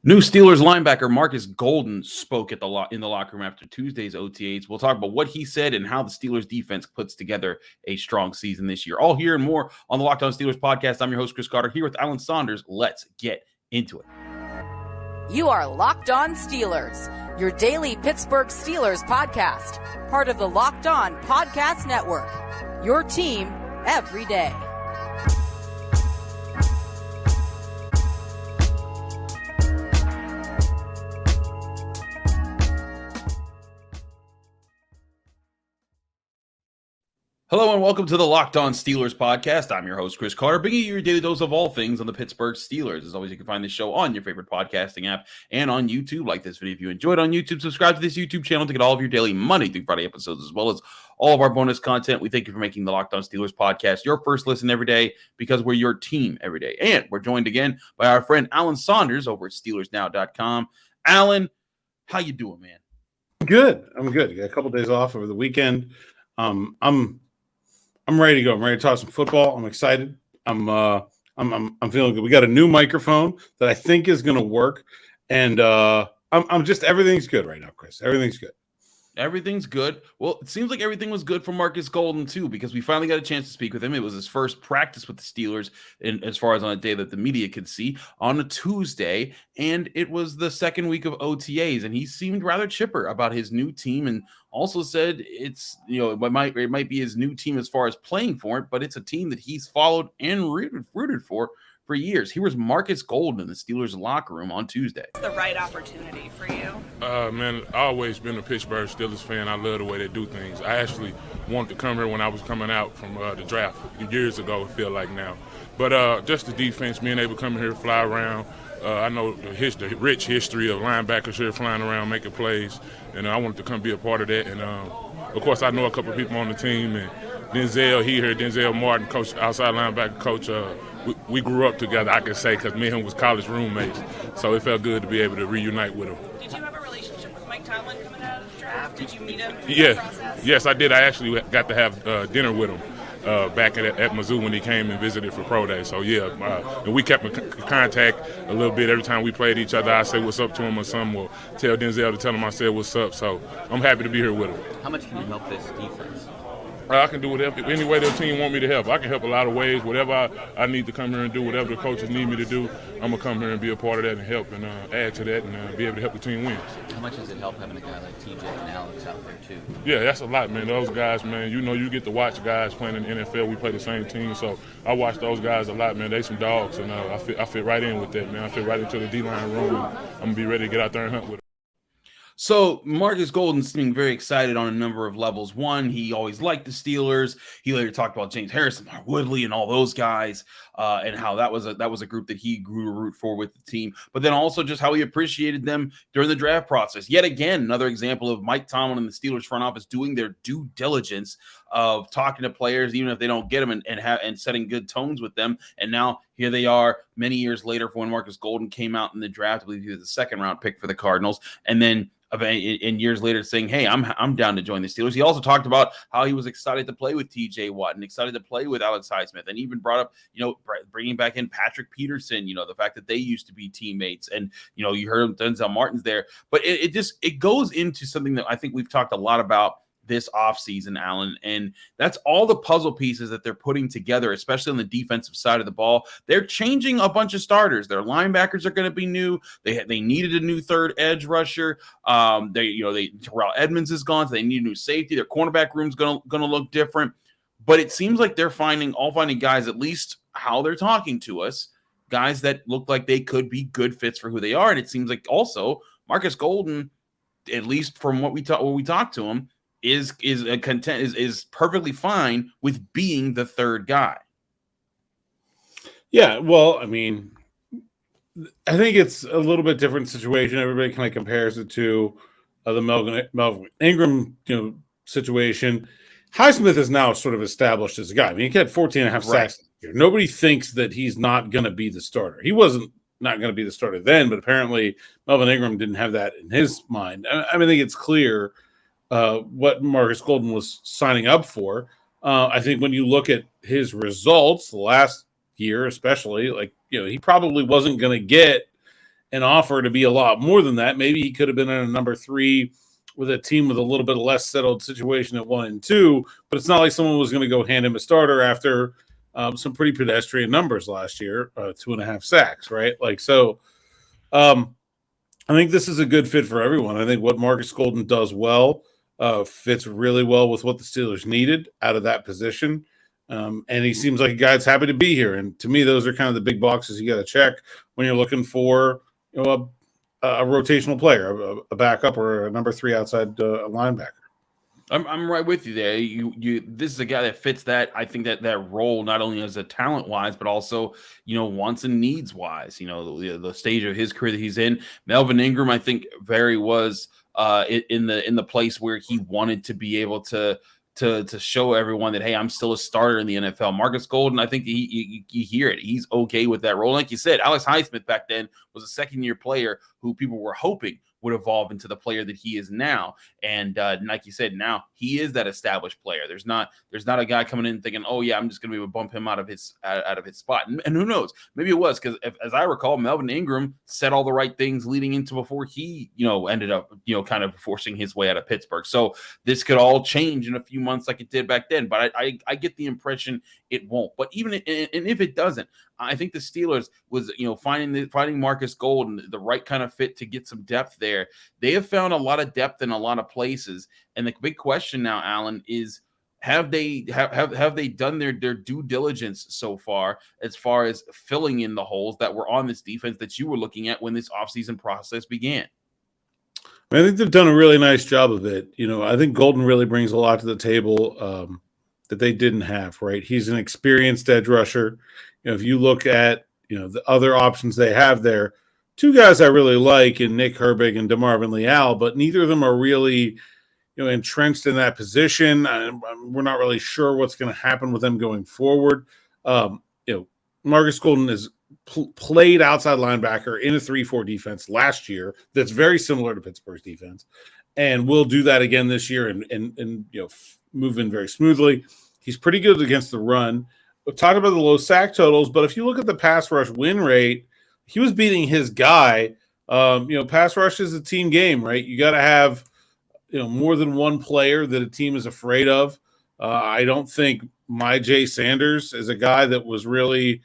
New Steelers linebacker Markus Golden spoke in the locker room after Tuesday's OTAs. We'll talk about what he said and how the Steelers defense puts together a strong season this year. All here and more on the Locked On Steelers podcast. I'm your host, Chris Carter, here with Alan Saunders. Let's get into it. You are Locked On Steelers, your daily Pittsburgh Steelers podcast, part of the Locked On Podcast Network, your team every day. Hello and welcome to the Locked On Steelers podcast. I'm your host, Chris Carter, bringing you your daily dose of all things on the Pittsburgh Steelers. As always, you can find this show on your favorite podcasting app and on YouTube. Like this video if you enjoyed on YouTube. Subscribe to this YouTube channel to get all of your daily Monday through Friday episodes, as well as all of our bonus content. We thank you for making the Locked On Steelers podcast your first listen every day, because we're your team every day. And we're joined again by our friend Alan Saunders over at SteelersNow.com. Alan, how you doing, man? Good. I'm good. Got a couple days off over the weekend. I'm ready to go. I'm ready to talk some football. I'm excited. I'm feeling good. We got a new microphone that I think is going to work, and I'm just everything's good right now, Chris. Everything's good. Everything's good. Well, it seems like everything was good for Markus Golden, too, because we finally got a chance to speak with him. It was his first practice with the Steelers, as far as on a day that the media could see, on a Tuesday, and it was the second week of OTAs, and he seemed rather chipper about his new team, and also said it's, it might be his new team as far as playing for it, but it's a team that he's followed and rooted for years. Here was Markus Golden in the Steelers locker room on Tuesday. The right opportunity for you? Man, I've always been a Pittsburgh Steelers fan. I love the way they do things. I actually wanted to come here when I was coming out from the draft years ago, I feel like now. But just the defense, being able to come here, fly around. I know the rich history of linebackers here flying around, making plays, and I wanted to come be a part of that. And, of course, I know a couple of people on the team, and Denzel Martin, coach, outside linebacker coach, we grew up together, I can say, because me and him was college roommates. So it felt good to be able to reunite with him. Did you have a relationship with Mike Tomlin coming out of the draft? Did you meet him in the process? Yes, I did. I actually got to have dinner with him back at Mizzou when he came and visited for Pro Day. So, and we kept in contact a little bit. Every time we played each other, I say what's up to him or something, or tell Denzel to tell him I said what's up. So I'm happy to be here with him. How much can you help this defense? I can do whatever, any way the team want me to help. I can help a lot of ways. Whatever I need to come here and do, whatever the coaches need me to do, I'm going to come here and be a part of that and help and add to that and be able to help the team win. How much does it help having a guy like TJ and Alex out there, too? Yeah, that's a lot, man. Those guys, man, you get to watch guys playing in the NFL. We play the same team, so I watch those guys a lot, man. They some dogs, and I fit right in with that, man. I fit right into the D-line room, and I'm going to be ready to get out there and hunt with them. So Markus Golden seeming very excited on a number of levels. One, he always liked the Steelers. He later talked about James Harrison, Mark Woodley, and all those guys, and how that was a group that he grew to root for with the team. But then also just how he appreciated them during the draft process. Yet again, another example of Mike Tomlin and the Steelers front office doing their due diligence of talking to players, even if they don't get them, and setting good tones with them. And now here they are many years later for when Markus Golden came out in the draft. I believe he was the second round pick for the Cardinals. And then in years later saying, hey, I'm down to join the Steelers. He also talked about how he was excited to play with TJ Watt and excited to play with Alex Highsmith, and even brought up, bringing back in Patrick Peterson, the fact that they used to be teammates. And, you heard Denzel Martin's there. But it goes into something that I think we've talked a lot about this offseason, Alan, and that's all the puzzle pieces that they're putting together, especially on the defensive side of the ball. They're changing a bunch of starters. Their linebackers are going to be new. They needed a new third edge rusher. Terrell Edmonds is gone, so they need a new safety. Their cornerback room's going to look different. But it seems like they're finding guys, at least how they're talking to us, guys that look like they could be good fits for who they are. And it seems like also Markus Golden, at least from what we talked to him, is perfectly fine with being the third guy. Yeah, well, I mean, I think it's a little bit different situation. Everybody kind of compares it to the Melvin Ingram, situation. Highsmith is now sort of established as a guy. I mean, he had 14 and a half sacks this year. Nobody thinks that he's not going to be the starter. He wasn't not going to be the starter then, but apparently Melvin Ingram didn't have that in his mind. I think it's clear what Markus Golden was signing up for. I think when you look at his results the last year, especially, he probably wasn't going to get an offer to be a lot more than that. Maybe he could have been in a number 3 with a team with a little bit less settled situation at 1 and 2, but it's not like someone was going to go hand him a starter after some pretty pedestrian numbers last year, 2.5 sacks, right? I think this is a good fit for everyone. I think what Markus Golden does well fits really well with what the Steelers needed out of that position. And he seems like a guy that's happy to be here. And to me, those are kind of the big boxes you got to check when you're looking for a rotational player, a backup, or a number 3 outside linebacker. I'm right with you there. This is a guy that fits that. I think that role not only as a talent wise, but also wants and needs wise. The stage of his career that he's in. Melvin Ingram, I think, was in the place where he wanted to be able to show everyone that, hey, I'm still a starter in the NFL. Markus Golden, I think you hear it. He's okay with that role. Like you said, Alex Highsmith back then was a second-year player who people were hoping would evolve into the player that he is now. And like you said, now he is that established player. There's not a guy coming in thinking, oh yeah, I'm just going to be able to bump him out of his spot. And who knows? Maybe it was because, as I recall, Melvin Ingram said all the right things leading into before he ended up kind of forcing his way out of Pittsburgh. So this could all change in a few months like it did back then. But I get the impression it won't. But even if it doesn't, I think the Steelers was, finding Markus Golden the right kind of fit to get some depth there. They have found a lot of depth in a lot of places, and the big question now, Alan, is have they done their due diligence so far as filling in the holes that were on this defense that you were looking at when this offseason process began? I think they've done a really nice job of it. I think Golden really brings a lot to the table that they didn't have. Right, he's an experienced edge rusher. If you look at the other options they have there, 2 guys I really like in Nick Herbig and DeMarvin Leal, but neither of them are really entrenched in that position. We're not really sure what's going to happen with them going forward. Markus Golden has played outside linebacker in a 3-4 defense last year that's very similar to Pittsburgh's defense, and will do that again this year and move in very smoothly. He's pretty good against the run. We've talked about the low sack totals, but if you look at the pass rush win rate, he was beating his guy. Pass rush is a team game, right? You got to have more than one player that a team is afraid of. I don't think Jay Sanders is a guy that was really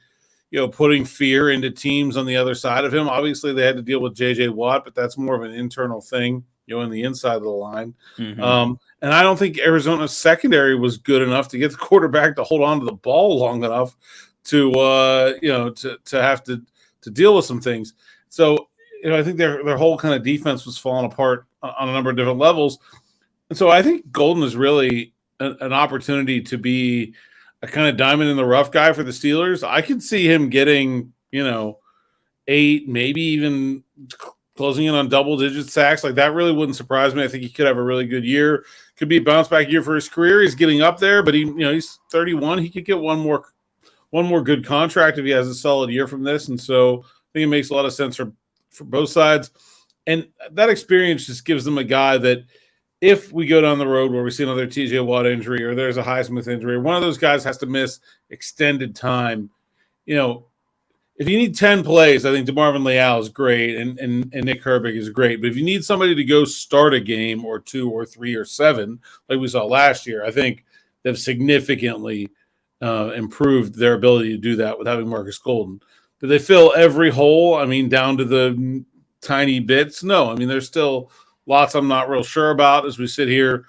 putting fear into teams on the other side of him. Obviously, they had to deal with J.J. Watt, but that's more of an internal thing, in the inside of the line. Mm-hmm. And I don't think Arizona's secondary was good enough to get the quarterback to hold on to the ball long enough to have to deal with some things. So, I think their whole kind of defense was falling apart on a number of different levels. And so I think Golden is really an opportunity to be a kind of diamond in the rough guy for the Steelers. I could see him getting, 8, maybe even closing in on double-digit sacks. Like, that really wouldn't surprise me. I think he could have a really good year. Could be a bounce-back year for his career. He's getting up there, but he's 31. He could get one more good contract if he has a solid year from this. And so I think it makes a lot of sense for both sides. And that experience just gives them a guy that if we go down the road where we see another TJ Watt injury or there's a Highsmith injury, one of those guys has to miss extended time. If you need 10 plays, I think DeMarvin Leal is great and Nick Herbig is great. But if you need somebody to go start a game or 2 or 3 or 7, like we saw last year, I think they've significantly improved their ability to do that with having Markus Golden. Do they fill every hole? I mean, down to the tiny bits? No. I mean, there's still lots I'm not real sure about as we sit here,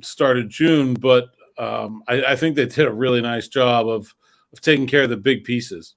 started June. But I think they did a really nice job of taking care of the big pieces.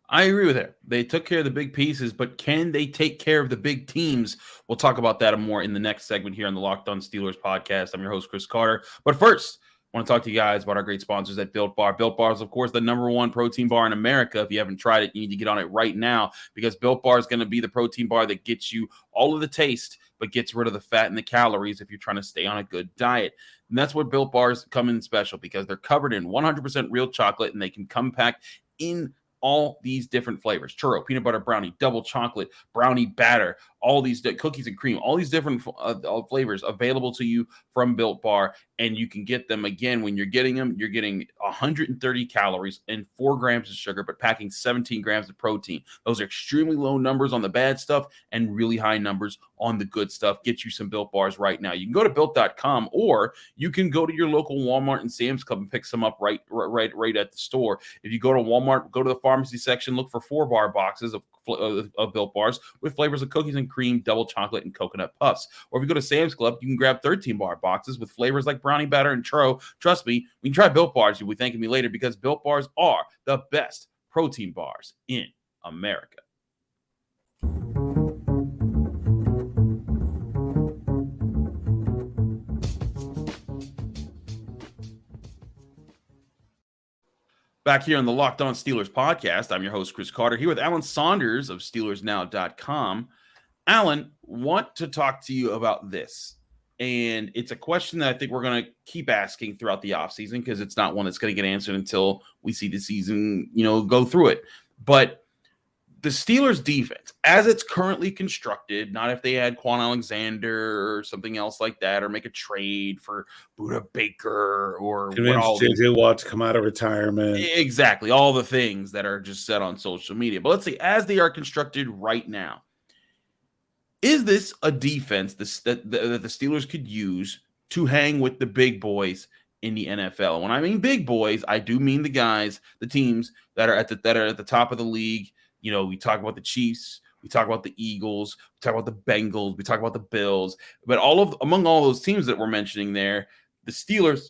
I agree with that. They took care of the big pieces, but can they take care of the big teams? We'll talk about that more in the next segment here on the Locked On Steelers podcast. I'm your host, Chris Carter. But first, I want to talk to you guys about our great sponsors at Built Bar. Built Bar is, of course, the #1 protein bar in America. If you haven't tried it, you need to get on it right now because Built Bar is going to be the protein bar that gets you all of the taste but gets rid of the fat and the calories if you're trying to stay on a good diet. And that's what Built Bars come in special because they're covered in 100% real chocolate and they can come packed in all these different flavors: churro, peanut butter brownie, double chocolate, brownie batter, all these cookies and cream, all these different flavors available to you from Built Bar. And you can get them, again, when you're getting them, you're getting 130 calories and 4 grams of sugar, but packing 17 grams of protein. Those are extremely low numbers on the bad stuff and really high numbers on the good stuff. Get you some Built Bars right now. You can go to Built.com, or you can go to your local Walmart and Sam's Club and pick some up right at the store. If you go to Walmart, go to the pharmacy section, look for 4-bar boxes of Built Bars with flavors of cookies and cream, double chocolate, and coconut puffs. Or if you go to Sam's Club, you can grab 13-bar boxes with flavors like brownie batter and churro. Trust me, when you try Built Bars, you'll be thanking me later, because Built Bars are the best protein bars in America. Back here on the Locked On Steelers podcast, I'm your host, Chris Carter, here with Alan Saunders of SteelersNow.com. Alan, want to talk to you about this. And it's a question that I think we're going to keep asking throughout the offseason, because it's not one that's going to get answered until we see the season, go through it. But the Steelers defense, as it's currently constructed, not if they had Quan Alexander or something else like that, or make a trade for Budda Baker or J.J. Watt to come out of retirement. Exactly. All the things that are just said on social media. But let's say, as they are constructed right now, is this a defense that the Steelers could use to hang with the big boys in the NFL? And when I mean big boys, I do mean the teams that are at the top of the league. We talk about the Chiefs, we talk about the Eagles, we talk about the Bengals, we talk about the Bills. But among all those teams that we're mentioning there, the Steelers,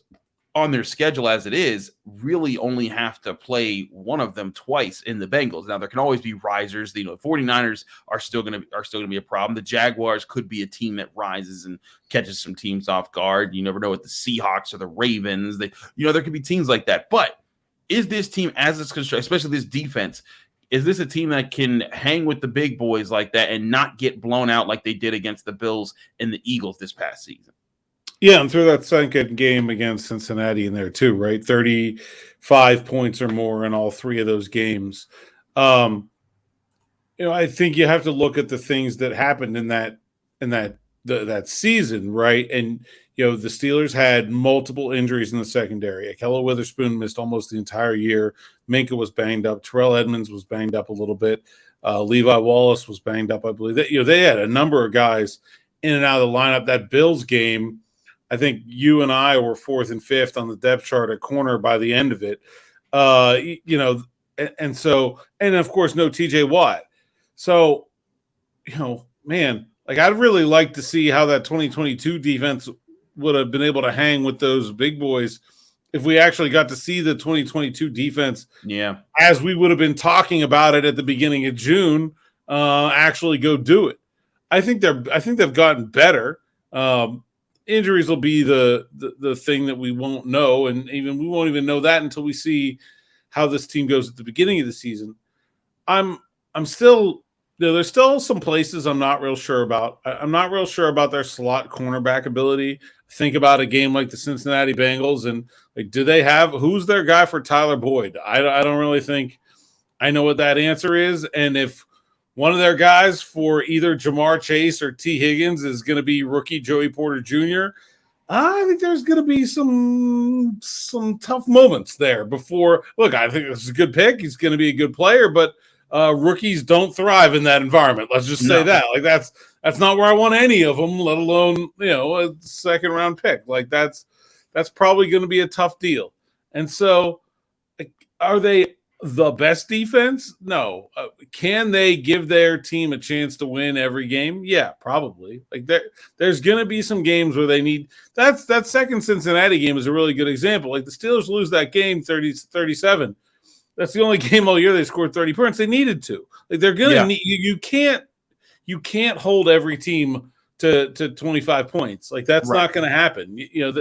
on their schedule as it is, really only have to play one of them twice in the Bengals. Now, there can always be risers. The 49ers are still going to be a problem. The Jaguars could be a team that rises and catches some teams off guard. You never know with the Seahawks or the Ravens. There could be teams like that. But is this team, as it's constructed, especially this defense, is this a team that can hang with the big boys like that and not get blown out like they did against the Bills and the Eagles this past season? Yeah, and through that second game against Cincinnati in there too, right? 35 points or more in all 3 of those games. I think you have to look at the things that happened in that season, right? And the Steelers had multiple injuries in the secondary. Ahkello Witherspoon missed almost the entire year. Minkah was banged up. Terrell Edmonds was banged up a little bit. Levi Wallace was banged up, I believe. They had a number of guys in and out of the lineup. That Bills game, I think you and I were 4th and 5th on the depth chart at corner by the end of it. And of course, no TJ Watt. So, man, I'd really like to see how that 2022 defense would have been able to hang with those big boys if we actually got to see the 2022 defense, as we would have been talking about it at the beginning of June, actually go do it. I think they've gotten better. Injuries will be the thing that we won't know, and we won't even know that until we see how this team goes at the beginning of the season. I'm still. There's still some places I'm not real sure about. I'm not real sure about their slot cornerback ability. Think about a game like the Cincinnati Bengals, and who's their guy for Tyler Boyd? I don't really think I know what that answer is. And if one of their guys for either Jamar Chase or T. Higgins is going to be rookie Joey Porter Jr., I think there's going to be some tough moments there before. Look, I think this is a good pick. He's going to be a good player, but rookies don't thrive in that environment. Let's just say that. That's not where I want any of them, let alone, a second round pick. That's probably going to be a tough deal. And so are they the best defense? No. Can they give their team a chance to win every game? Yeah, probably. There's going to be some games where they need that second Cincinnati game is a really good example. The Steelers lose that game 30-37. That's the only game all year they scored 30 points. They needed to. They're gonna need you can't hold every team to 25 points. That's not going to happen.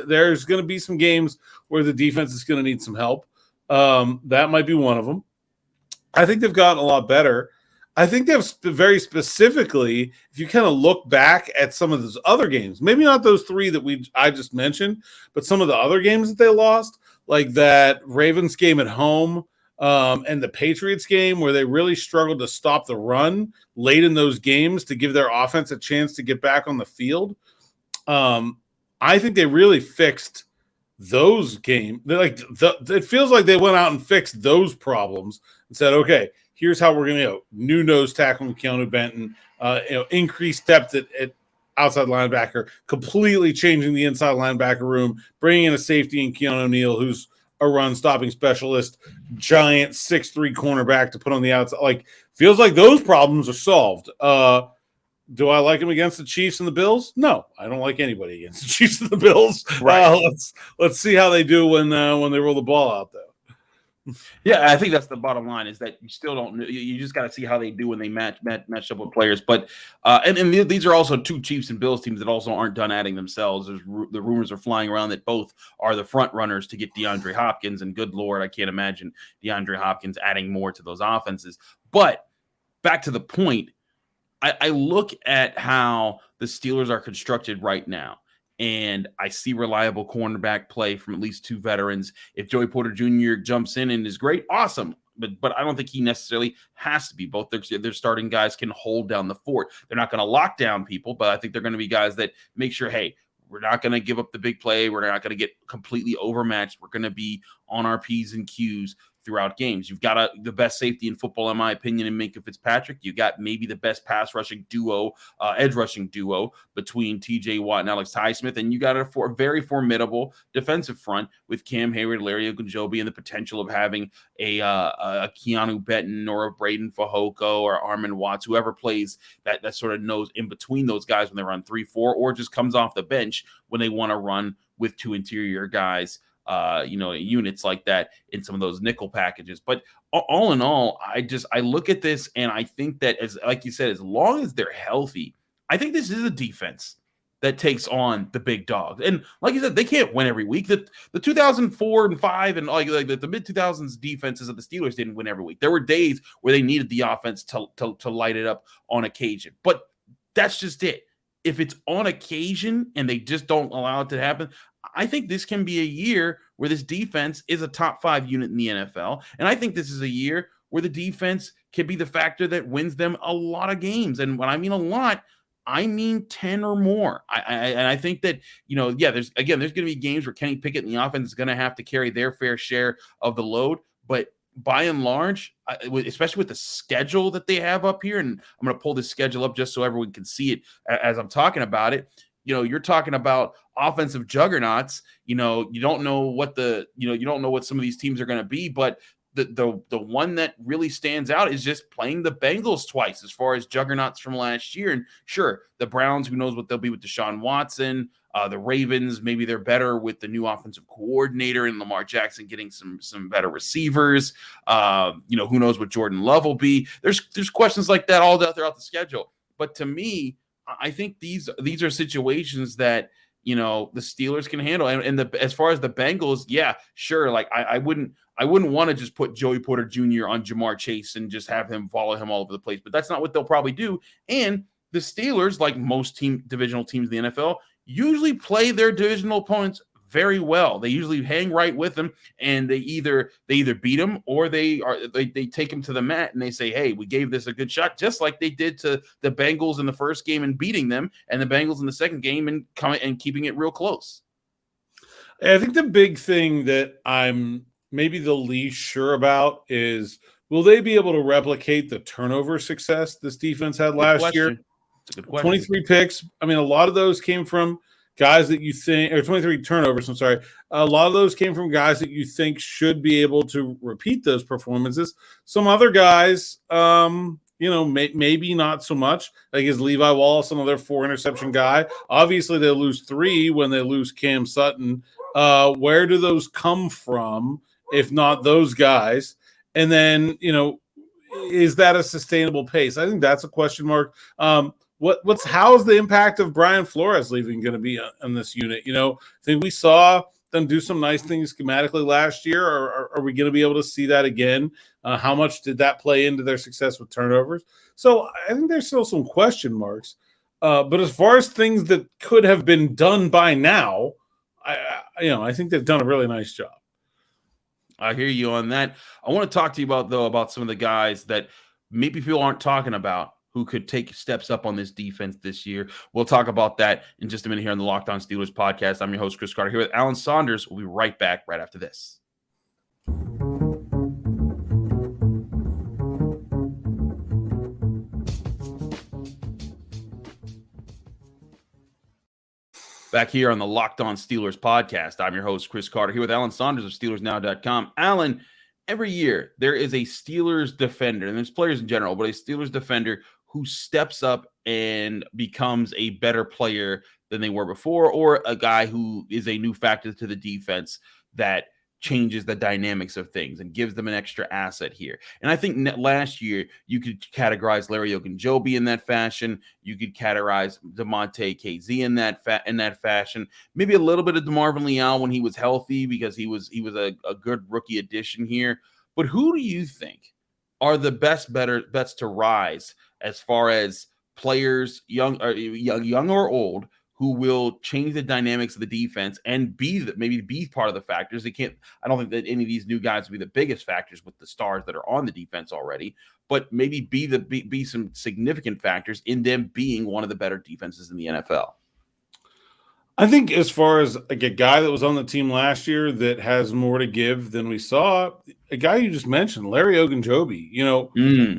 There's going to be some games where the defense is going to need some help. That might be one of them. I think they've gotten a lot better. I think they've very specifically, if you kind of look back at some of those other games, maybe not those 3 that I just mentioned, but some of the other games that they lost, like that Ravens game at home. and the Patriots game where they really struggled to stop the run late in those games to give their offense a chance to get back on the field. I think they really fixed those games. It feels like they went out and fixed those problems and said, okay, here's how we're going to new nose tackle with Keeanu Benton, increased depth at outside linebacker, completely changing the inside linebacker room, bringing in a safety in Keanu O'Neal, who's a run-stopping specialist, giant 6'3" cornerback to put on the outside. Feels like those problems are solved. Do I like him against the Chiefs and the Bills? No, I don't like anybody against the Chiefs and the Bills. Right. Let's see how they do when they roll the ball out, though. Yeah, I think that's the bottom line, is that you still don't know. You just got to see how they do when they match up with players. But and these are also two Chiefs and Bills teams that also aren't done adding themselves. The rumors are flying around that both are the front runners to get DeAndre Hopkins, and good Lord, I can't imagine DeAndre Hopkins adding more to those offenses. But back to the point, I look at how the Steelers are constructed right now, and I see reliable cornerback play from at least two veterans. If Joey Porter Jr. jumps in and is great, awesome. But I don't think he necessarily has to be. Both their starting guys can hold down the fort. They're not going to lock down people, but I think they're going to be guys that make sure, hey, we're not going to give up the big play. We're not going to get completely overmatched. We're going to be on our P's and Q's throughout games. You've got the best safety in football, in my opinion, in Minkah Fitzpatrick. You got maybe the best pass rushing duo, edge rushing duo between TJ Watt and Alex Highsmith. And you got a very formidable defensive front with Cam Hayward, Larry Ogunjobi, and the potential of having a Keeanu Benton or a Braden Fehoko or Armand Watts, whoever plays that sort of knows in between those guys when they run 3-4, or just comes off the bench when they want to run with two interior guys. Units like that in some of those nickel packages. But all in all, I look at this and I think that, like you said, as long as they're healthy, I think this is a defense that takes on the big dogs. And like you said, they can't win every week. The 2004 and 5 and like the mid 2000s defenses of the Steelers didn't win every week. There were days where they needed the offense to light it up on occasion. But that's just it. If it's on occasion and they just don't allow it to happen, I think this can be a year where this defense is a top 5 unit in the NFL. And I think this is a year where the defense can be the factor that wins them a lot of games. And when I mean a lot, I mean 10 or more. I think that, there's going to be games where Kenny Pickett and the offense is going to have to carry their fair share of the load. But by and large, especially with the schedule that they have up here, and I'm going to pull this schedule up just so everyone can see it as I'm talking about it. You're talking about offensive juggernauts. You don't know what you don't know what some of these teams are going to be, but the one that really stands out is just playing the Bengals twice as far as juggernauts from last year. And sure, the Browns, who knows what they'll be with Deshaun Watson. The Ravens, maybe they're better with the new offensive coordinator and Lamar Jackson getting some better receivers. Who knows what Jordan Love will be. There's questions like that all throughout the schedule. But to me, I think these are situations that the Steelers can handle. And as far as the Bengals, yeah, sure. Like I wouldn't want to just put Joey Porter Jr. on Jamar Chase and just have him follow him all over the place. But that's not what they'll probably do. And the Steelers, like most divisional teams in the NFL, usually play their divisional opponents very well. They usually hang right with them, and they either beat them or they take them to the mat and they say, hey, we gave this a good shot, just like they did to the Bengals in the first game and beating them, and the Bengals in the second game and keeping it real close. I think the big thing that I'm maybe the least sure about is, will they be able to replicate the turnover success this defense had last year? It's a good question. 23 picks. I mean, a lot of those came from guys that you think, or 23 turnovers, I'm sorry. A lot of those came from guys that you think should be able to repeat those performances. Some other guys, maybe not so much. Like is Levi Wallace, another 4 interception guy. Obviously, they lose 3 when they lose Cam Sutton. Where do those come from, if not those guys? And then, is that a sustainable pace? I think that's a question mark. How's the impact of Brian Flores leaving going to be on this unit? I think we saw them do some nice things schematically last year. Or are we going to be able to see that again? How much did that play into their success with turnovers? So I think there's still some question marks. But as far as things that could have been done by now, I think they've done a really nice job. I hear you on that. I want to talk to you about some of the guys that maybe people aren't talking about who could take steps up on this defense this year. We'll talk about that in just a minute here on the Locked On Steelers podcast. I'm your host, Chris Carter, here with Alan Saunders. We'll be right back right after this. Back here on the Locked On Steelers podcast, I'm your host, Chris Carter, here with Alan Saunders of SteelersNow.com. Alan, every year there is a Steelers defender, and there's players in general, but a Steelers defender who steps up and becomes a better player than they were before, or a guy who is a new factor to the defense that changes the dynamics of things and gives them an extra asset here. And I think last year you could categorize Larry Ogunjobi in that fashion. You could categorize DeMonte KZ in that fashion. Maybe a little bit of DeMarvin Leal when he was healthy, because he was a good rookie addition here. But who do you think are the better bets to rise as far as players, young or old, who will change the dynamics of the defense and maybe be part of the factors? I don't think that any of these new guys will be the biggest factors with the stars that are on the defense already, but maybe be some significant factors in them being one of the better defenses in the NFL. I think as far as like a guy that was on the team last year that has more to give than we saw, a guy you just mentioned, Larry Ogunjobi.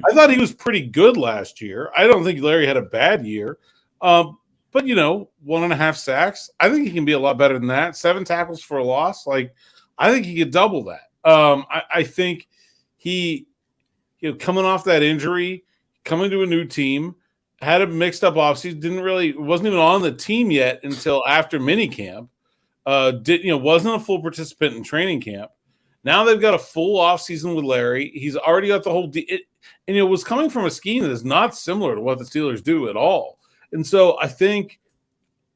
I thought he was pretty good last year. I don't think Larry had a bad year. But 1.5 sacks. I think he can be a lot better than that. 7 tackles for a loss. Like, I think he could double that. I think he, coming off that injury, coming to a new team, had a mixed up offseason. Wasn't even on the team yet until after minicamp. Wasn't a full participant in training camp. Now they've got a full offseason with Larry. He's already got the whole was coming from a scheme that is not similar to what the Steelers do at all. And so I think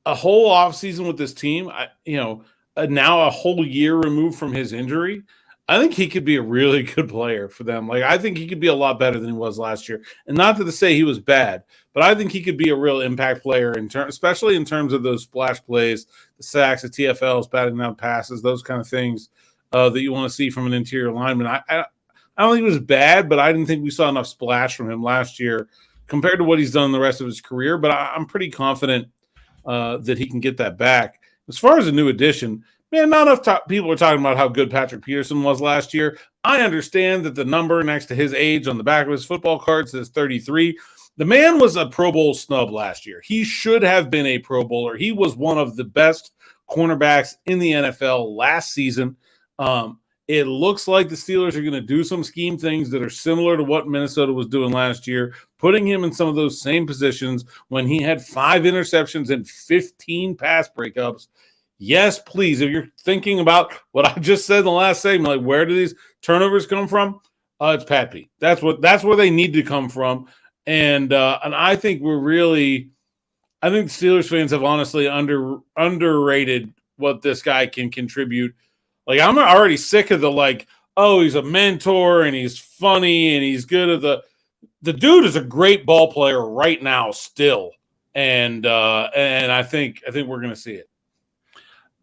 a whole offseason with this team, now a whole year removed from his injury, I think he could be a really good player for them. Like, I think he could be a lot better than he was last year. And not to say he was bad, but I think he could be a real impact player, especially in terms of those splash plays, the sacks, the TFLs, batting down passes, those kind of things that you want to see from an interior lineman. I don't think it was bad, but I didn't think we saw enough splash from him last year compared to what he's done the rest of his career. But I'm pretty confident that he can get that back. As far as a new addition, man, not enough people are talking about how good Patrick Peterson was last year. I understand that the number next to his age on the back of his football card says 33. The man was a Pro Bowl snub last year. He should have been a Pro Bowler. He was one of the best cornerbacks in the NFL last season. It looks like the Steelers are going to do some scheme things that are similar to what Minnesota was doing last year, putting him in some of those same positions when he had 5 interceptions and 15 pass breakups. Yes, please. If you're thinking about what I just said in the last segment, like where do these turnovers come from? It's Pat Pete. That's where they need to come from. And I think the Steelers fans have honestly underrated what this guy can contribute. Like, I'm already sick of he's a mentor and he's funny and he's good at the dude is a great ball player right now still. And I think we're going to see it.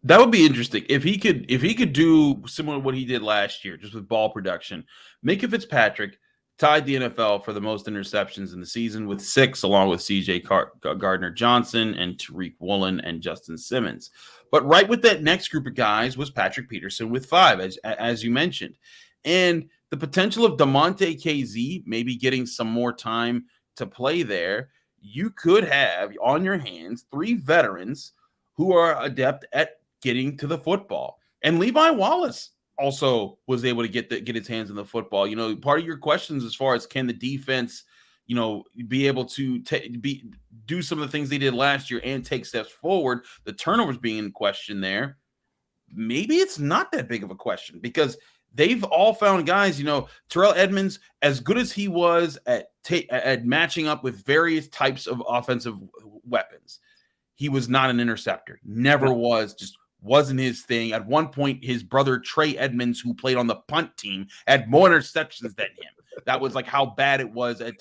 That would be interesting if he could do similar to what he did last year, just with ball production. Minkah Fitzpatrick tied the NFL for the most interceptions in the season with 6, along with C.J. Gardner-Johnson and Tariq Woolen and Justin Simmons. But right with that next group of guys was Patrick Peterson with 5, as you mentioned, and the potential of DeMonte KZ maybe getting some more time to play there. You could have on your hands 3 veterans who are adept at getting to the football. And Levi Wallace also was able to get his hands on the football. Part of your questions as far as can the defense, be able to do some of the things they did last year and take steps forward, the turnovers being in question there, maybe it's not that big of a question because they've all found guys, Terrell Edmonds, as good as he was at matching up with various types of offensive weapons, he was not an interceptor. Never was, just wasn't his thing. At one point, his brother Trey Edmonds, who played on the punt team, had more interceptions than him. That was like how bad it was at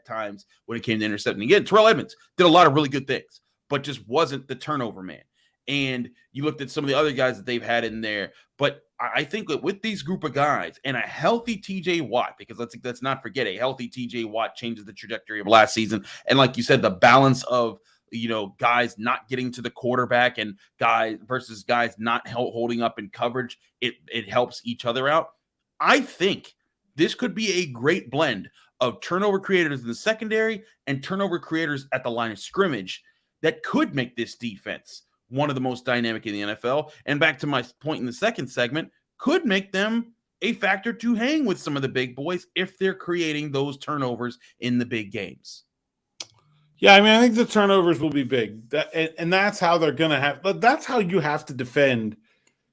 times when it came to intercepting. Again, Terrell Edmonds did a lot of really good things, but just wasn't the turnover man. And you looked at some of the other guys that they've had in there. But I think that with these group of guys and a healthy TJ Watt, because let's not forget, a healthy TJ Watt changes the trajectory of last season. And like you said, the balance of, guys not getting to the quarterback and guys versus guys not holding up in coverage, it helps each other out. I think this could be a great blend of turnover creators in the secondary and turnover creators at the line of scrimmage that could make this defense one of the most dynamic in the NFL. And back to my point in the second segment, could make them a factor to hang with some of the big boys if they're creating those turnovers in the big games. Yeah, I mean, I think the turnovers will be big. And that's how they're going to have – but that's how you have to defend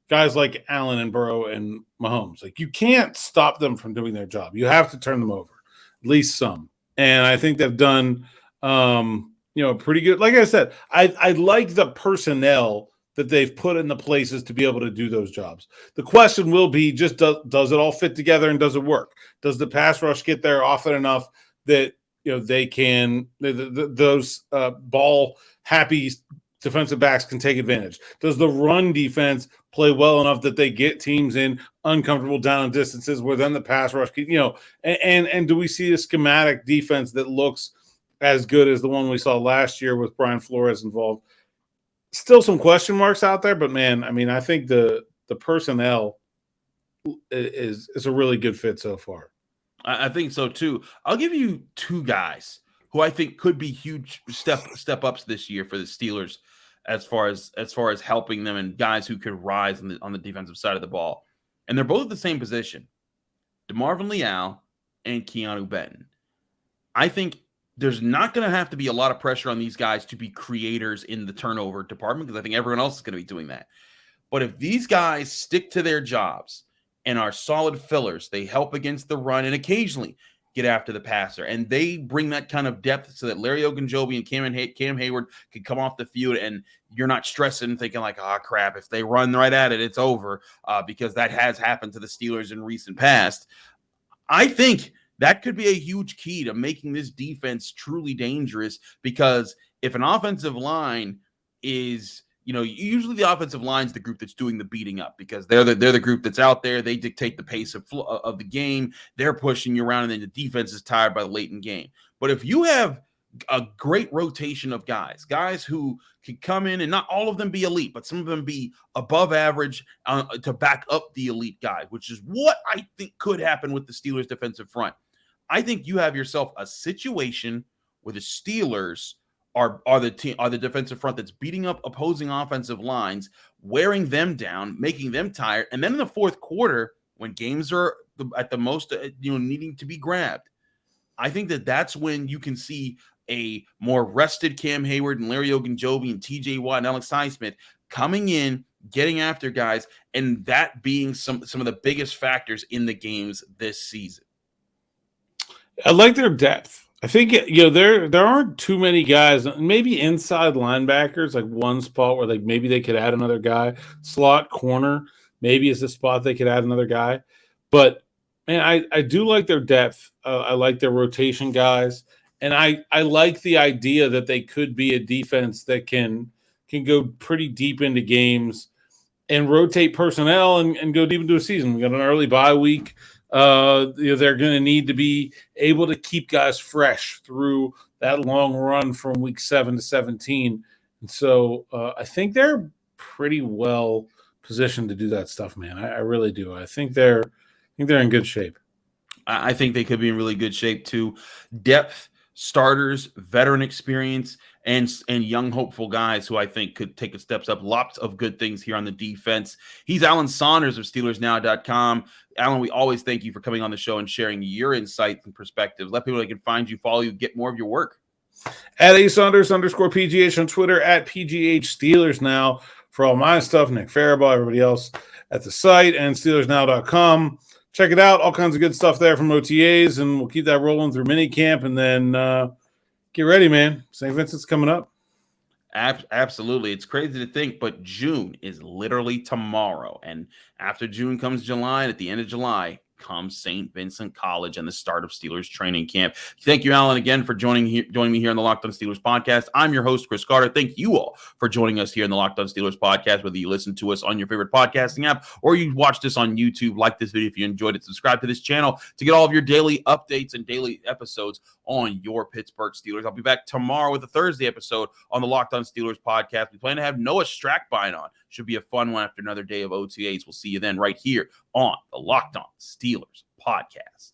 guys like Allen and Burrow and Mahomes. Like, you can't stop them from doing their job. You have to turn them over, at least some. And I think they've done pretty good. Like I said, I like the personnel that they've put in the places to be able to do those jobs. The question will be just does it all fit together and does it work? Does the pass rush get there often enough that they can those ball happy defensive backs can take advantage? Does the run defense play well enough that they get teams in uncomfortable down and distances where then the pass rush and do we see a schematic defense that looks as good as the one we saw last year with Brian Flores involved? Still some question marks out there, but man, I mean, I think the personnel is a really good fit so far. I think so too. I'll give you two guys who I think could be huge step ups this year for the Steelers as far as helping them and guys who could rise on the defensive side of the ball. And they're both at the same position. DeMarvin Leal and Keeanu Benton. I think there's not going to have to be a lot of pressure on these guys to be creators in the turnover department because I think everyone else is going to be doing that. But if these guys stick to their jobs and are solid fillers, they help against the run and occasionally get after the passer, and they bring that kind of depth so that Larry Ogunjobi and Cam Hayward can come off the field and you're not stressing and thinking like, oh, crap, if they run right at it, it's over because that has happened to the Steelers in recent past. I think that could be a huge key to making this defense truly dangerous because if an offensive line is, usually the offensive line is the group that's doing the beating up because they're the group that's out there. They dictate the pace of the game. They're pushing you around, and then the defense is tired by the late in game. But if you have a great rotation of guys who can come in and not all of them be elite, but some of them be above average to back up the elite guy, which is what I think could happen with the Steelers defensive front. I think you have yourself a situation where the Steelers are the defensive front that's beating up opposing offensive lines, wearing them down, making them tired. And then in the fourth quarter, when games are at the most, needing to be grabbed, I think that's when you can see a more rested Cam Hayward and Larry Ogunjobi and TJ Watt and Alex Highsmith coming in, getting after guys, and that being some of the biggest factors in the games this season. I like their depth. I think there aren't too many guys. Maybe inside linebackers, like one spot where maybe they could add another guy. Slot corner maybe is the spot they could add another guy. But man, I do like their depth. I like their rotation guys, and I like the idea that they could be a defense that can go pretty deep into games and rotate personnel and go deep into a season. We got an early bye week. They're going to need to be able to keep guys fresh through that long run from week 7 to 17. And so I think they're pretty well positioned to do that stuff, man. I really do. I think they're in good shape. I think they could be in really good shape too. Depth, starters, veteran experience, and young hopeful guys who I think could take a steps up. Lots of good things here on the defense. He's Alan Saunders of SteelersNow.com. Alan, we always thank you for coming on the show and sharing your insights and perspectives. Let people know they can find you, follow you, get more of your work. At @Saunders_PGH on Twitter, at PGH Steelers Now for all my stuff, Nick Faribault, everybody else at the site, and SteelersNow.com. Check it out. All kinds of good stuff there from OTAs, and we'll keep that rolling through minicamp, and then get ready, man. St. Vincent's coming up. Absolutely. It's crazy to think, but June is literally tomorrow. And after June comes July, and at the end of July, come St. Vincent College and the start of Steelers training camp. Thank you, Alan, again for joining me here on the Locked On Steelers podcast. I'm your host, Chris Carter. Thank you all for joining us here in the Locked On Steelers podcast, whether you listen to us on your favorite podcasting app or you watch this on YouTube. Like this video if you enjoyed it. Subscribe to this channel to get all of your daily updates and daily episodes on your Pittsburgh Steelers. I'll be back tomorrow with a Thursday episode on the Locked On Steelers podcast. We plan to have Noah Strackbine on. Should be a fun one after another day of OTAs. We'll see you then right here on the Locked On Steelers podcast.